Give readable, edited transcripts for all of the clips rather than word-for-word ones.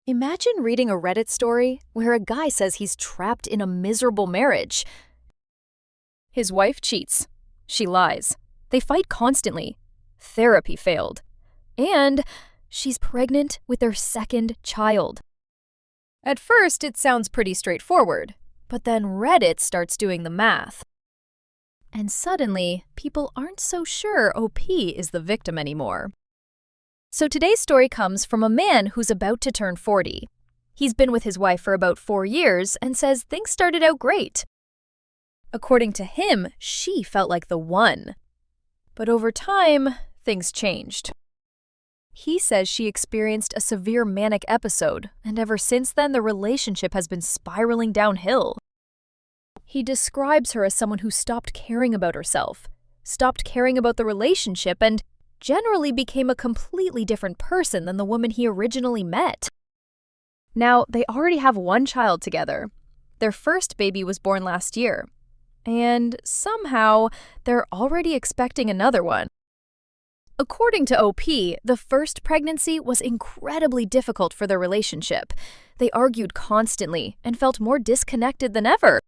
Imagine reading a Reddit story where a guy says he's trapped in a miserable marriage. His wife cheats. She lies. They fight constantly. Therapy failed. And she's pregnant with their second child. At first, it sounds pretty straightforward, but then Reddit starts doing the math. And suddenly, people aren't so sure OP is the victim anymore. So today's story comes from a man who's about to turn 40. He's been with his wife for about 4 years and says things started out great. According to him, she felt like the one. But over time, things changed. He says she experienced a severe manic episode, and ever since then, the relationship has been spiraling downhill. He describes her as someone who stopped caring about herself, stopped caring about the relationship, and generally became a completely different person than the woman he originally met. Now, they already have one child together. Their first baby was born last year. And somehow, they're already expecting another one. According to OP, the first pregnancy was incredibly difficult for their relationship. They argued constantly and felt more disconnected than ever.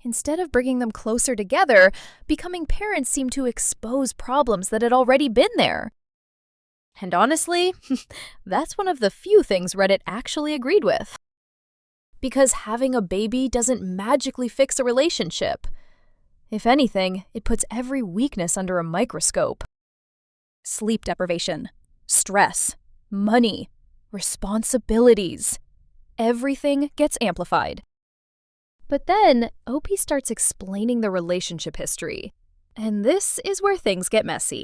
Instead of bringing them closer together, becoming parents seemed to expose problems that had already been there. And honestly, that's one of the few things Reddit actually agreed with. Because having a baby doesn't magically fix a relationship. If anything, it puts every weakness under a microscope. Sleep deprivation, stress, money, responsibilities. Everything gets amplified. But then, OP starts explaining the relationship history. And this is where things get messy.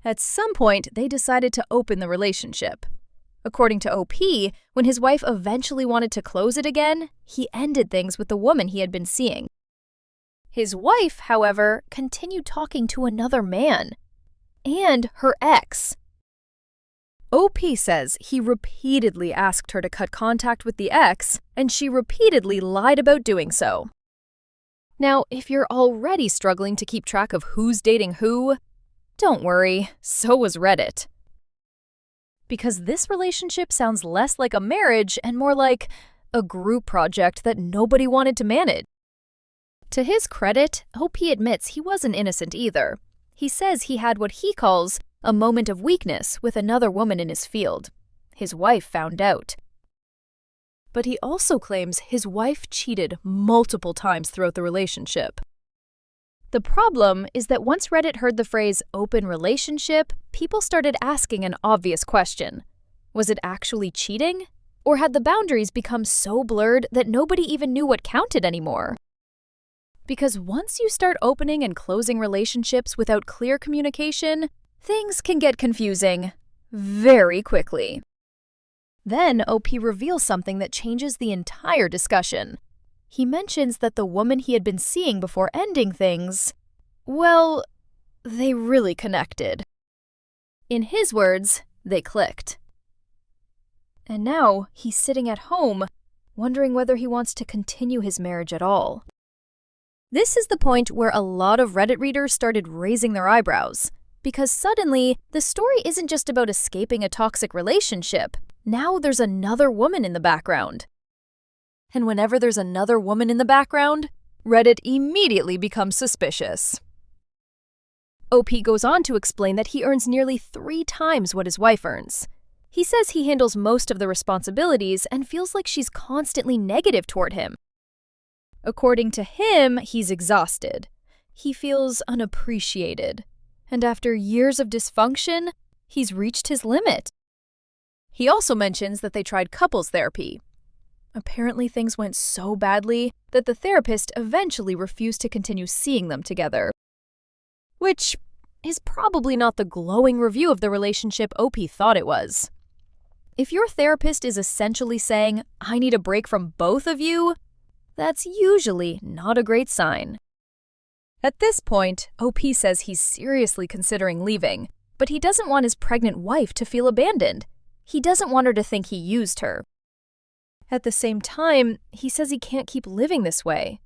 At some point, they decided to open the relationship. According to OP, when his wife eventually wanted to close it again, he ended things with the woman he had been seeing. His wife, however, continued talking to another man. And her ex. OP says he repeatedly asked her to cut contact with the ex, and she repeatedly lied about doing so. Now, if you're already struggling to keep track of who's dating who, don't worry, so was Reddit. Because this relationship sounds less like a marriage and more like a group project that nobody wanted to manage. To his credit, OP admits he wasn't innocent either. He says he had what he calls a moment of weakness with another woman in his field. His wife found out. But he also claims his wife cheated multiple times throughout the relationship. The problem is that once Reddit heard the phrase open relationship, people started asking an obvious question. Was it actually cheating? Or had the boundaries become so blurred that nobody even knew what counted anymore? Because once you start opening and closing relationships without clear communication, things can get confusing very quickly. Then OP reveals something that changes the entire discussion. He mentions that the woman he had been seeing before ending things, well, they really connected. In his words, they clicked. And now he's sitting at home, wondering whether he wants to continue his marriage at all. This is the point where a lot of Reddit readers started raising their eyebrows, because suddenly, the story isn't just about escaping a toxic relationship. Now there's another woman in the background. And whenever there's another woman in the background, Reddit immediately becomes suspicious. OP goes on to explain that he earns nearly 3 times what his wife earns. He says he handles most of the responsibilities and feels like she's constantly negative toward him. According to him, he's exhausted. He feels unappreciated. And after years of dysfunction, he's reached his limit. He also mentions that they tried couples therapy. Apparently, things went so badly that the therapist eventually refused to continue seeing them together. Which is probably not the glowing review of the relationship OP thought it was. If your therapist is essentially saying, "I need a break from both of you," that's usually not a great sign. At this point, OP says he's seriously considering leaving, but he doesn't want his pregnant wife to feel abandoned. He doesn't want her to think he used her. At the same time, he says he can't keep living this way.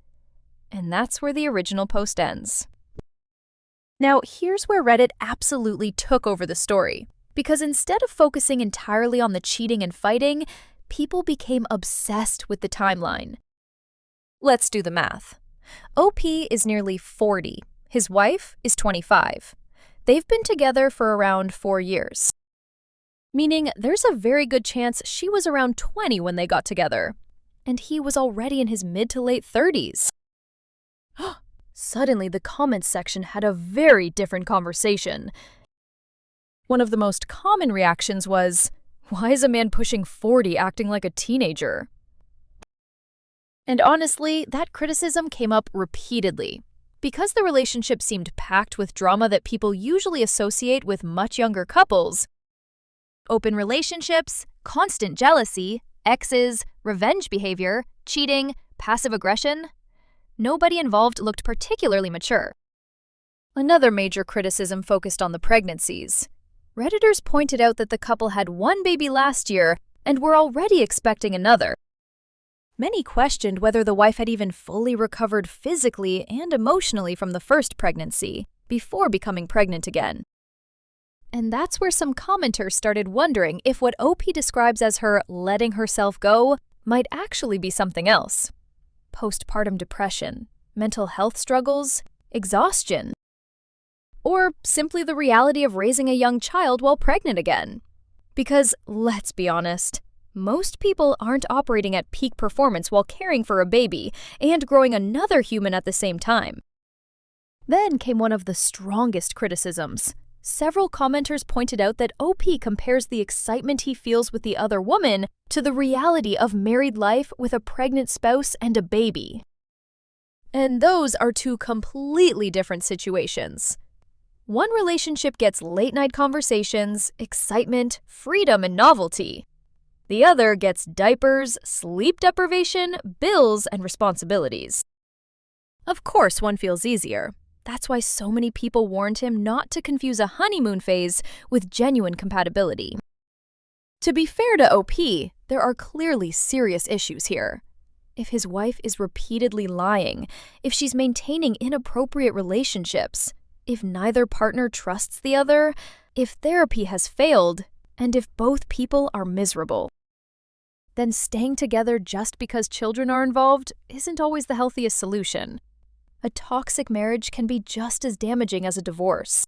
And that's where the original post ends. Now, here's where Reddit absolutely took over the story, Because instead of focusing entirely on the cheating and fighting, people became obsessed with the timeline. Let's do the math. OP is nearly 40. His wife is 25. They've been together for around 4 years. Meaning there's a very good chance she was around 20 when they got together, and he was already in his mid to late 30s. Suddenly, the comments section had a very different conversation. One of the most common reactions was, "Why is a man pushing 40 acting like a teenager?" And honestly, that criticism came up repeatedly. Because the relationship seemed packed with drama that people usually associate with much younger couples, open relationships, constant jealousy, exes, revenge behavior, cheating, passive aggression, nobody involved looked particularly mature. Another major criticism focused on the pregnancies. Redditors pointed out that the couple had one baby last year and were already expecting another. Many questioned whether the wife had even fully recovered physically and emotionally from the first pregnancy before becoming pregnant again. And that's where some commenters started wondering if what OP describes as her letting herself go might actually be something else. Postpartum depression, mental health struggles, exhaustion, or simply the reality of raising a young child while pregnant again. Because, let's be honest, most people aren't operating at peak performance while caring for a baby and growing another human at the same time. Then came one of the strongest criticisms. Several commenters pointed out that OP compares the excitement he feels with the other woman to the reality of married life with a pregnant spouse and a baby. And those are two completely different situations. One relationship gets late-night conversations, excitement, freedom, and novelty. The other gets diapers, sleep deprivation, bills, and responsibilities. Of course, one feels easier. That's why so many people warned him not to confuse a honeymoon phase with genuine compatibility. To be fair to OP, there are clearly serious issues here. If his wife is repeatedly lying, if she's maintaining inappropriate relationships, if neither partner trusts the other, if therapy has failed, and if both people are miserable, then staying together just because children are involved isn't always the healthiest solution. A toxic marriage can be just as damaging as a divorce.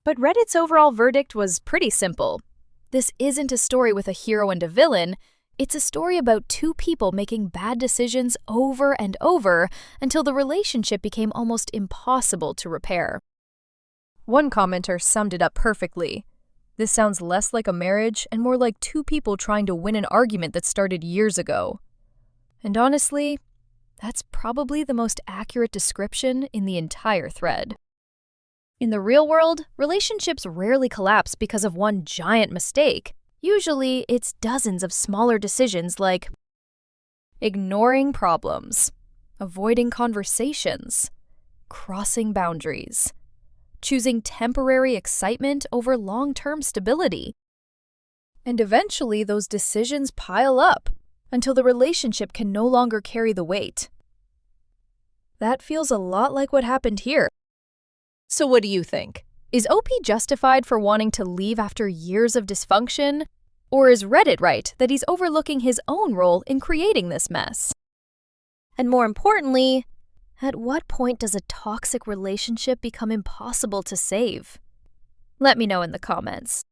But Reddit's overall verdict was pretty simple. This isn't a story with a hero and a villain. It's a story about two people making bad decisions over and over until the relationship became almost impossible to repair. One commenter summed it up perfectly. "This sounds less like a marriage and more like two people trying to win an argument that started years ago." And honestly, that's probably the most accurate description in the entire thread. In the real world, relationships rarely collapse because of one giant mistake. Usually, it's dozens of smaller decisions like ignoring problems, avoiding conversations, crossing boundaries, choosing temporary excitement over long-term stability. And eventually, those decisions pile up until the relationship can no longer carry the weight. That feels a lot like what happened here. So what do you think? Is OP justified for wanting to leave after years of dysfunction? Or is Reddit right that he's overlooking his own role in creating this mess? And more importantly, at what point does a toxic relationship become impossible to save? Let me know in the comments.